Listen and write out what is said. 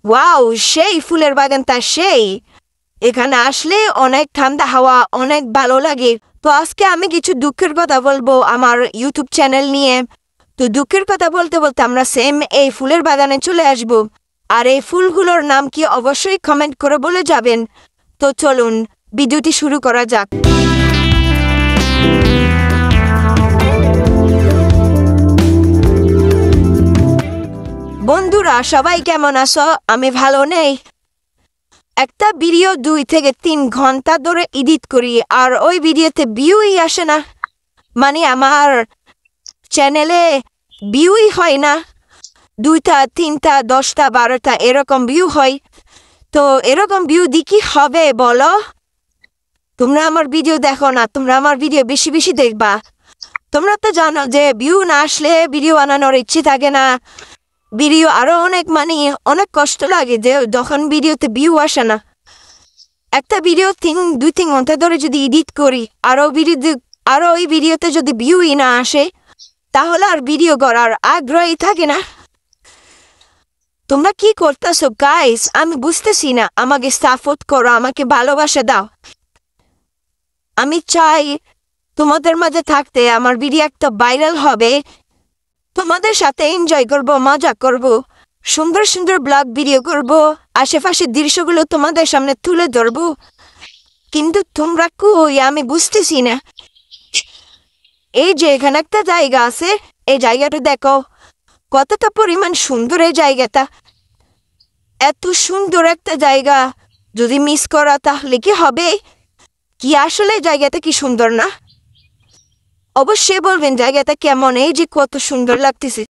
Wow, সেই ফুলের বাগানটা সেই। এখানে আসলে অনেক ঠান্ডা হাওয়া, অনেক ভালো লাগে। তো আজকে আমি কিছু দুঃখের কথা বলবো আমার ইউটিউব চ্যানেল নিয়ে। তো দুঃখের কথা বলতে বলতে আমরা সেম এই ফুলের বাগানে চলে আসব। আর এই ফুলগুলোর নাম কি অবশ্যই কমেন্ট করে বলে যাবেন। তো চলুন ভিডিওটি শুরু করা যাক। বন্ধুরা সবাই কেমন আছো? আমি ভালো নেই। একটা ভিডিও 2 থেকে 3 ঘন্টা ধরে এডিট করি, আর ওই ভিডিওতে ভিউই আসে না। মানে আমার চ্যানেলে ভিউই হয় না। 2টা 3টা 10টা 12টা এরকম ভিউ হয়। তো এরকম ভিউ দিয়ে কি হবে বলো? তোমরা আমার ভিডিও দেখো না, তোমরা আমার ভিডিও বেশি বেশি দেখবা। তোমরা তো জানো যে ভিউ না আসলে ভিডিও বানানোর ইচ্ছে থাকে না। ভিডিও আরো অনেক কষ্ট লাগে যে যখন ভিডিওতে ভিউ আসে না। একটা ভিডিও 2-3 ঘন্টা ধরে যদি এডিট করি, আরো ওই ভিডিওতে যদি ভিউই না আসে, তাহলে আর ভিডিও করার আগ্রহই থাকে না। তোমরা কি করতেছো গাইস? আমি বুঝতেছি না। আমাকে সাপোর্ট করো, আমাকে ভালোবাসা দাও। আমি চাই তোমাদের মাঝে থাকতে। আমার ভিডিও একটা ভাইরাল হবে, তোমাদের সাথে এনজয় করব, মজা করব, সুন্দর সুন্দর ব্লগ ভিডিও করব, আশেপাশের দৃশ্যগুলো তোমাদের সামনে তুলে ধরব। কিন্তু তোমরা কই? আমি বুঝতেছি না। এই যে এখানে একটা জায়গা আছে, এই জায়গাটা দেখো কতটা পরিমাণ সুন্দর। এই জায়গাটা এত সুন্দর একটা জায়গা যদি মিস করা তাহলে কি হবে? কি আসলে জায়গাটা কি সুন্দর না? অবশ্যই বলবেন জায়গাটা কেমন। এই যে কত সুন্দর লাগতেছে।